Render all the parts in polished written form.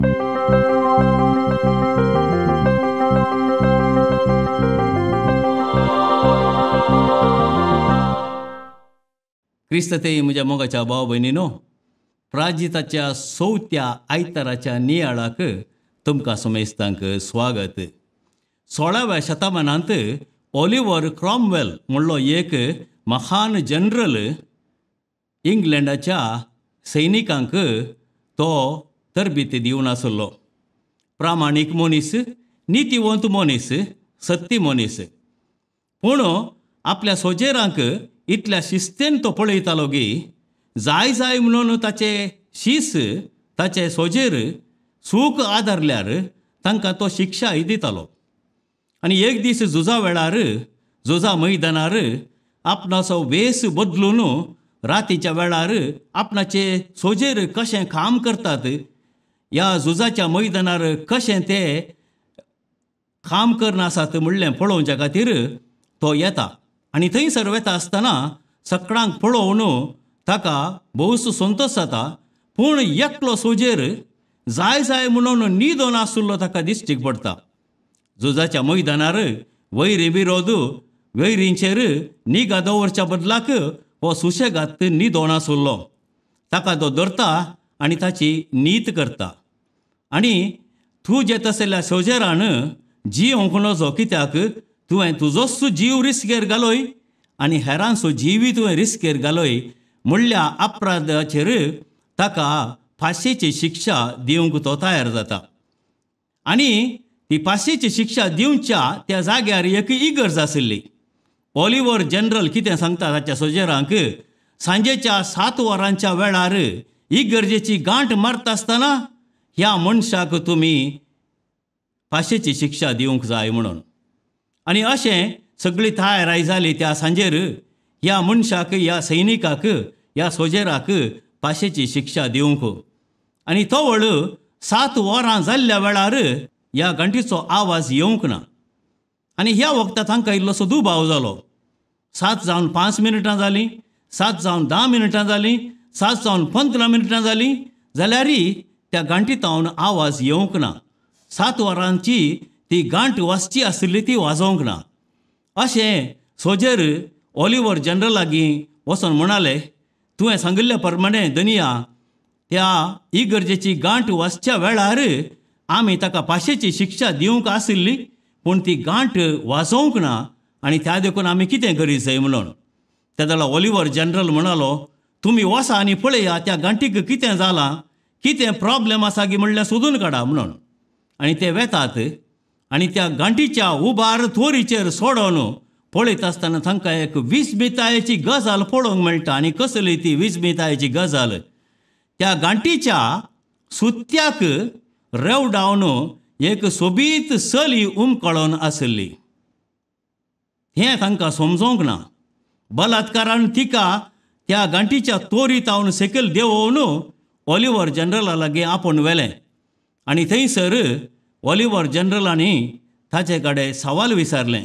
क्रिस्तते म्हज्या मोगाच्या भाव भयणीनो, प्राजिताच्या 4थ्या आयताराच्या नियाळाक तुमकां समेस्तांक स्वागत. 16व्या शतमानांत ऑलिव्हर क्रॉमवेल म्हणलो एक महान जनरल इंग्लंडाच्या सैनिकांक तो तरबेती दिवन आसलो. प्रामाणीक मनीस, नितीवंत मनीस, सत्य मनीस. पूण आपल्या सोजेरांक इतल्या शिस्तेन तो पळयतालो की जाय जाय म्हणून ताचे शीस, ताचे सोजेर सूख आदारल्यार तांकां तो शिक्षाय दितालो. आनी एक दीस झुजा वेळार, झुजा मैदानार आपणाचो वेस बदलून रातीच्या वेळार आपणाचे सोजेर कशें काम करतात, ह्या झुजाच्या मैदानार कशें ते काम करनासात म्हणलें पळोवच्या खातीर तो येता. आनी थंयसर वता आसतना सकाळांक पळोवन ताका भोवूस संतोश जाता. पूण एकलो सोजेर जाय जाय म्हणून न्हिदोन आसुल्लो ताका दिश्टीक पडटा. झुजाच्या मैदानार वैरी विरोध वैरींचेर निगा दवरच्या बदलाक हो सुशेगाद न्हिदोन आसुल्लो. ताका तो धरता आनी ताची नीत करता. आनी तूं जे तसल्या सोजेरान जिवंक नजो, कित्याक तुवें तुजोच जीव रिस्केर घालोय आनी हेरांचो जिवी तुवें रिस्केर घालोय म्हणल्या अपराधाचेर ताका फाशीची शिक्षा दिवंक तो तयार जाता. आनी ती फाशीची शिक्षा दिवच्या त्या जाग्यार एक इगर्ज आशिल्ली. ऑलिव्हर जनरल कितें सांगता ताच्या सोजेरांक, सांजेच्या 7 वरांच्या वेळार इगर्जेची गांठ मारता आसतना ह्या मनशाक तुमी फाशीची शिक्षा दिवंक जाय म्हणून. आनी अशें सगळी तयाराय जाली. त्या सांजेर ह्या मनशाक, ह्या सैनिकाक, ह्या सोजेराक फाशीची शिक्षा दिवंक. आनी तो वळ 7 वरां जाल्ल्या वेळार ह्या घंटीचो आवाज येवंक ना. आनी ह्या वक्तार तांकां इल्लोसो दुबाव जालो. 7 जावन 5 मिनटां जालीं, 7 जावन 10 मिनटां जालीं, 7 जावन 15 मिनटां जालीं, जाल्यारय त्या घंटीतावन आवाज येवंक ना. 7 वरांची ती गांठ वाजची आसली ती वाजोवंक ना. अशें सोजेर ऑलिव्हर जनरल लागीं वचोन म्हणाले, तुवें सांगिल्ल्या प्रमाणे दनिया त्या इगर्जेची गांठ वाजच्या वेळार आमी ताका फाशीची शिक्षा दिवंक आशिल्ली, पूण ती गांठ वाजोवंक ना आनी त्या देखून आमी कितें करीत जाय म्हणून. तेदलो ऑलिव्हर जनरल म्हणालो, तुमी वसा आनी पळया त्या गांठीक कितें जालां, कितें प्रॉब्लेम आसा गी म्हणल्यार सोदून काडा म्हणून. आनी ते वेतात आनी त्या गांठीच्या उबार तोरीचेर सोडोन पळयत आसतना तांकां एक विस्मितायेची गजाल पळोवंक मेळटा. आनी कसली ती विस्मितायेची गजाल, त्या गांठीच्या सुत्याक रेवडावन एक सोबीत सली उमकळोन आसली. हें तांकां समजोंक ना. बलात्कारान तिका त्या गांठीच्या तोरीतावन सकयल देंवोवन ऑलिव्हर जनरला लागीं आपूण व्हेलें. आनी थंयसर ऑलिव्हर जनरलांनी ताचे कडेन सवाल विचारलें,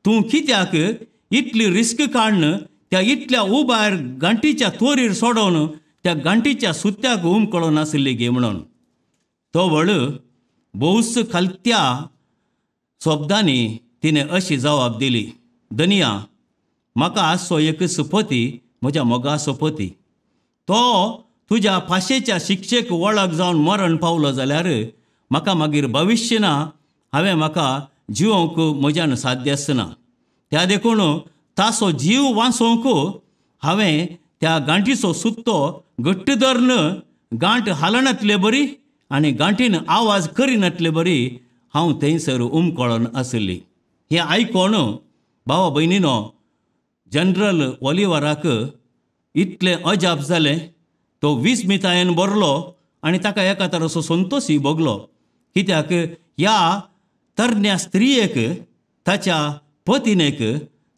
तूं कित्याक इतली रिस्क काडन त्या इतल्या उबार गांठीच्या तोरीर सोडोवन त्या गांठीच्या सुत्याक उमकळोन आशिल्ली गे म्हणून. तो वळ भोवूस खालत्या शब्दांनी तिणें अशी जबाब दिली, दनिया म्हाका आसचो एक सुपती म्हज्या मोगाचो पती. तो तुज्या फाशेच्या शिक्षेक वळख जावन मरण पावलो जाल्यार म्हाका मागीर भविश्य ना. हांवें म्हाका जिवोवंक म्हज्यान साध्य आसना. त्या देखून ताचो जीव वाचोवंक हांवें त्या गांठीचो सुत्तो घट्ट धरन गांठ हालनातले बरी आनी गांठीन आवाज करिनातले बरी हांव थंयसर उमकळोन आसली. हें आयकोन भावा भयणीनो, जनरल ऑलिव्हराक इतलें अजाप जालें. तो विस्मितायेन भरलो आनी ताका एका तरेचो संतोशय भोगलो. कित्याक ह्या तरण्या स्त्रियेक, ताच्या पत्नीक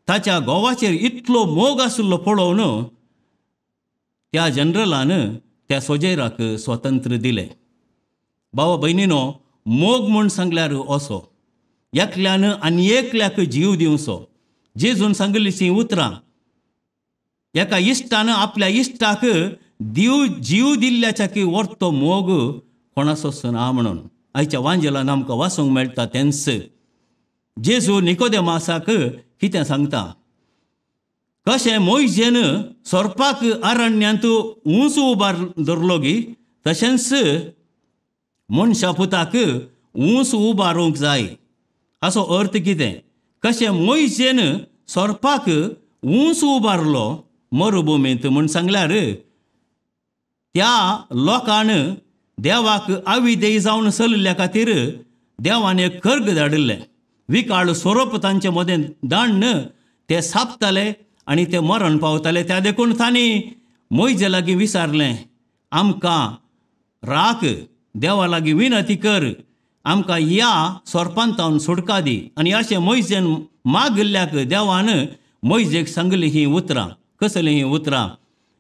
ताच्या घोवाचेर इतलो मोग आशिल्लो पळोवन त्या जनरलान त्या सोजेराक स्वतंत्र दिलें. भावा भयणीनो, मोग म्हूण सांगल्यार असो, एकल्यान आनी एकल्याक जीव दिवचो. जेजून सांगिल्लीं उतरां, एका इश्टान आपल्या इश्टाक जीव दिल्ल्याच्या की वर्तो मोग कोणाचोच ना म्हणून आयच्या वांजेलान आमकां वाचूंक मेळटा तेंच जेजू निकोदेमासाक कितें सांगता. कशें मोइजेन सोरपाक अरण्यांत ऊंच उबार दवरलो गी तशेंच मनशा पुताक ऊंच उबारूंक जाय. हाचो अर्थ कितें. कशें मोइजेन सोरपाक ऊंच उबारलो मरुभुमींत म्हूण सांगल्यार त्या लोकान देवाक आविदेय जावन चल्ल्या खातीर देवान एक कर्ग धाडिल्लें. विकाळ स्वरूप तांचे मदें धाडन ते सापताले आनी ते मरण पावताले. त्या देखून तांणी मोइजे लागीं विचारलें, आमकां राख, देवा लागीं विनंती कर, आमकां ह्या सोरपांतावन सुटका दी. आनी अशें मोइजेन मागल्ल्याक देवान मोइजेक सांगली ही उतरां. कसलीं ही उतरां.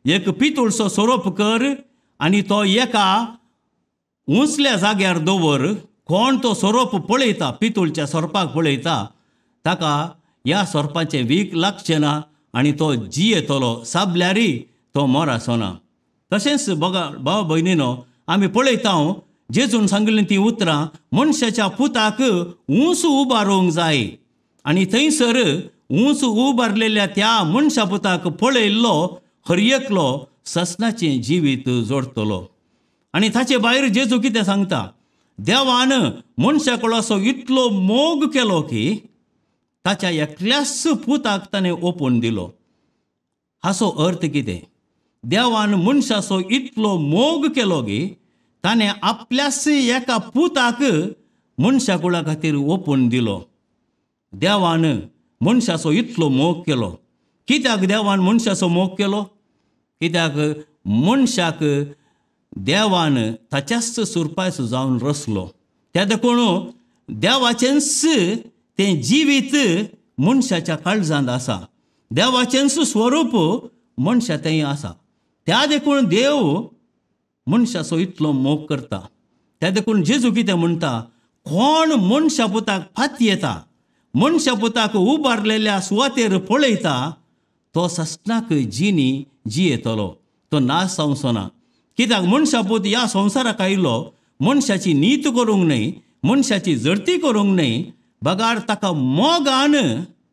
एक पितूळचो सोरोप कर आनी तो एका उंचल्या जाग्यार दवर. कोण तो सोरोप पळयता, पितूळच्या सोरपाक पळयता, ताका ह्या सोरपाचें वीख लागचें ना आनी तो जियेतलो. साबल्यारी तो मोराचो ना. तशेंच बघा भाव भयणीनो, आमी पळयता जेजून सांगलीं तीं उतरां मनशाच्या पुताक ऊंच उबारूंक जाय. आनी थंयसर ऊंच उबारलेल्या त्या मनशा पुताक पळयल्लो हर एकलो ससनाचें जिवीत जोडटलो. आनी ताचे भायर जेजू कितें सांगता. देवान मनशा कडलो इतलो मोग केलो की ताच्या एकल्याच पुताक ताणें ओपून दिलो. हाचो अर्थ कितें. देवान मनशाचो इतलो मोग केलो की ताणें आपल्याच एका पुताक मनशा कुळा खातीर ओपून दिलो. देवान मनशाचो इतलो मोग केलो. कित्याक देवान मनशाचो मोग केलो. कित्याक मनशाक देवान ताच्याच सुरपायचो जावन रचलो. त्या देखून देवाचेंच तें जिवीत मनशाच्या काळजांत आसा. देवाचेंच स्वरूप मनशा थंय आसा. त्या देखून देव मनशाचो इतलो मोग करता. त्या देखून जेजू कितें म्हणटा. कोण मनशा पुताक फात येता, मनशा पुताक उबारलेल्या सुवातेर पळयता, तो ससनाक जिनी जियेतलो, तो नाश जावचो ना. कित्याक मनशा पूत ह्या संवसाराक आयिल्लो मनशाची नीत करूंक न्हय, मनशाची जडती करूंक न्हय, बगार ताका मोगान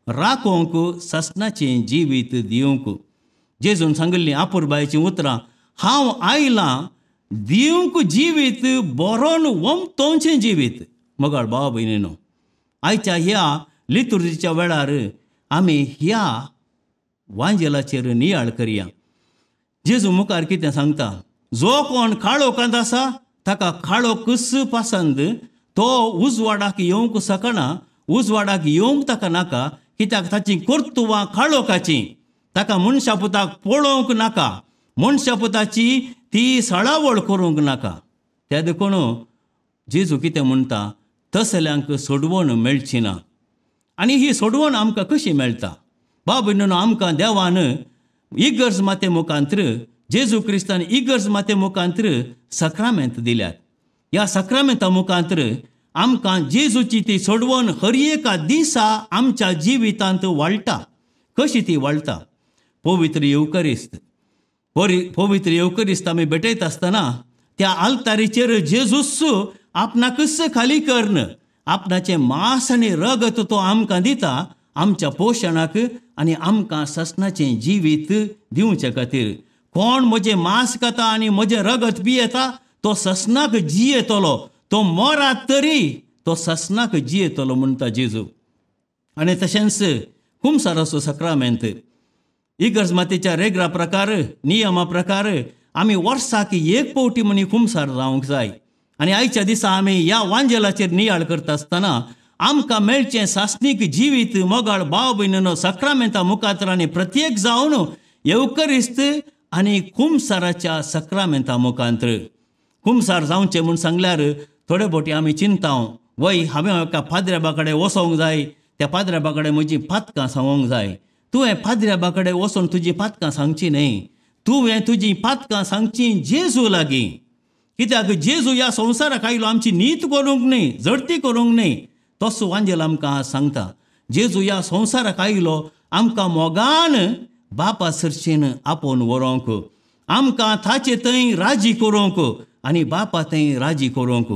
राखोंक, ससनाचें जिवीत दिवंक. जेजून सांगिल्लीं आपुरबायेचीं उतरां. हांव आयलां दिवंक जिवीत, बरोवन वमतोवचें जिवीत. मोगाळ भाव भयणीनो, आयच्या ह्या लितुर्जीच्या वेळार आमी ह्या वांजेलाचेर नियाळ करया. जेजू मुखार कितें सांगता. जो कोण काळोखांत आसा ताका काळोखच पसंद. तो उजवाडाक येवंक शकना, उजवाडाक येवंक ताका नाका. कित्याक ताचीं कर्तुवां काळोखाचीं. ताका मनशा पुताक पळोवंक नाका, मनशा पुताची ती सळावळ करूंक नाका. त्या देखून जेजू कितें म्हणटा. तसल्यांक सोडवण मेळची ना. आनी ही सोडवण आमकां कशी मेळटा. भाव भयणीनो, आमकां देवान इगर्ज माते मुखांतर, जेजू क्रिस्तान इगर्ज माते मुखांतर सक्रामेंत दिल्यात. ह्या सक्रामेंता मुखांतर आमकां जेजूची ती सोडवण हर एका दिसा आमच्या जिवितांत वाळटा. कशी ती वाळटा. पवित्र येवकरिस्त. पवित्र येवकरिस्त आमी भेटयत आसतना त्या आल्तारीचेर जेजूच आपणाकच खाली करन आपणाचें मांस आनी रगत तो आमकां दिता आमच्या पोशणाक आनी आमकां ससनाचें जिवीत दिवचे खातीर. कोण म्हजें मांस खाता आनी म्हजें रगत पियेता तो ससनाक जियेतलो. तो मोरात तरी तो ससनाक जियेतलो म्हणटा जेजू. आनी तशेंच कुमसाराचो सक्रामेंत. इगर्ज मातेच्या रेगरा प्रकार, नियमा प्रकार आमी वर्साक एक पावटी म्हणी कुमसार जावंक जाय. आनी आयच्या दिसा आमी ह्या वांजेलाचेर नियाळ करता आसतना आमकां मेळचें सासनीक जिवीत. मोगाळ भाव भयणीनो, सक्रामेंता मुखार आनी प्रत्येक जावन येवकरिस्त आनी कुमसाराच्या सक्रामेंता मुखांतर. कुमसार जावचें म्हूण सांगल्यार थोडे फावटी आमी चिंताव, वय हांवें एका पाद्र्याबा कडेन वचोंक जाय, त्या पाद्र्याबा कडेन म्हजीं पातकां सांगोंक जाय. तुवें पाद्र्याबा कडेन वचोन तुजीं पातकां सांगचीं न्हय. तुवें तुजीं पातकां सांगचीं जेजू लागीं. कित्याक जेजू ह्या संवसाराक आयलो आमची नीत करूंक न्हय, जडती करूंक न्हय. तसो वांजेल आमकां सांगता. जेजू ह्या संवसाराक आयलो आमकां मोगान बापा सरचेन आपोवन व्हरोंक, आमकां ताचे थंय राजी करूंक आनी बापा थंय राजी करूंक.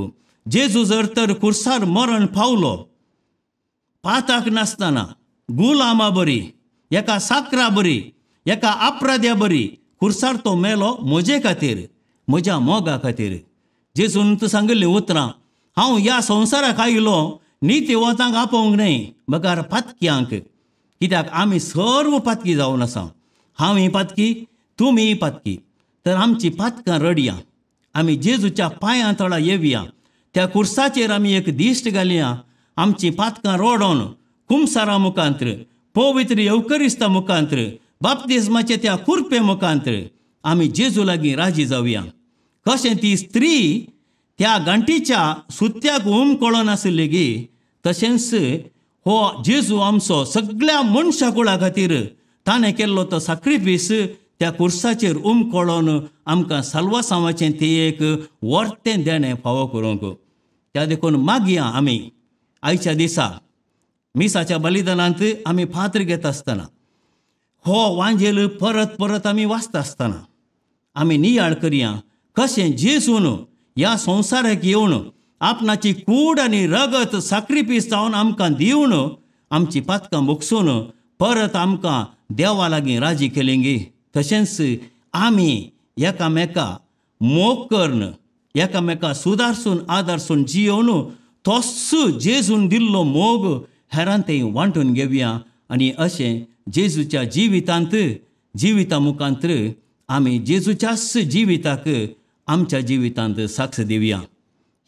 जेजू जर तर कुर्सार मरण पावलो, पाताक नासतना गुलामा बरी, एका साकरा बरी, एका अपराध्या बरी कुर्सार तो मेलो म्हजे खातीर, म्हज्या मोगा खातीर. जेजून तूं सांगिल्लें उतरां, हांव ह्या संवसाराक आयिल्लो नित्यवतांक आपोवंक न्हय, बगार पातक्यांक. कित्याक आमी सर्व पातकी जावन आसा. हांव ही पातकी, तुमी ही पातकी. तर आमची पातकां रडया. आमी जेजूच्या पांयां तळा येवया. त्या कुर्साचेर आमी एक दिश्ट घालया. आमची पातकां रोडोन कुमसारा मुखांतर, पवित्र येवकरिस्ता मुखांतर, बाप्तिस्माचे त्या कुरपे मुखांतर आमी जेजू लागीं राजी जावया. कशें ती स्त्री त्या घंटीच्या सुत्याक कळोन आसली गे, तशेंच हो जेजू आमचो सगळ्या मनशा कुळा खातीर ताणें केल्लो तो सॅक्रिफीस त्या कुर्साचेर कळोन आमकां साल्वासांवाचें ते एक वर्तें देणें फावो करूंक. त्या देखून मागया आमी आयच्या दिसा मिसाच्या बलिदानांत आमी फातर घेता आसतना, हो वांजेल परत परत आमी वाचता आसतना आमी नियाळ करया कशें जेजून ह्या संवसाराक येवन आपणाची कूड आनी रगत सॅक्रिफीस जावन आमकां दिवन आमची पातकां मुगसून परत आमकां देवा लागीं राजी केलें गे. तशेंच आमी एकामेका मोग करन, एकामेका सुदारसून आदारसून जियोवन तोच जेजून दिल्लो मोग हेरांतय वांटून घेवया. आनी अशें जेजूच्या जिविता मुखांतर आमी जेजूच्याच जिविताक आमच्या जिवितांत साक्ष दिवया.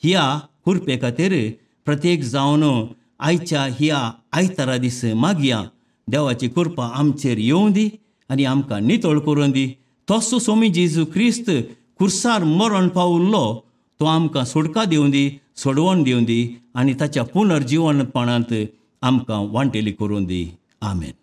ह्या कुरपे खातीर प्रत्येक जावन आयच्या ह्या आयतारा दीस मागया देवाची कृपा आमचेर येवं दी आनी आमकां नितळ करून दी. तोच स्वामी जेजू क्रिस्त कुर्सार मरण पावल्लो तो आमकां सुटका दिवं दी, सोडवण दिवं दी आनी ताच्या पुनर्जीवनपणांत आमकां वांटेली करून दी. आमेन.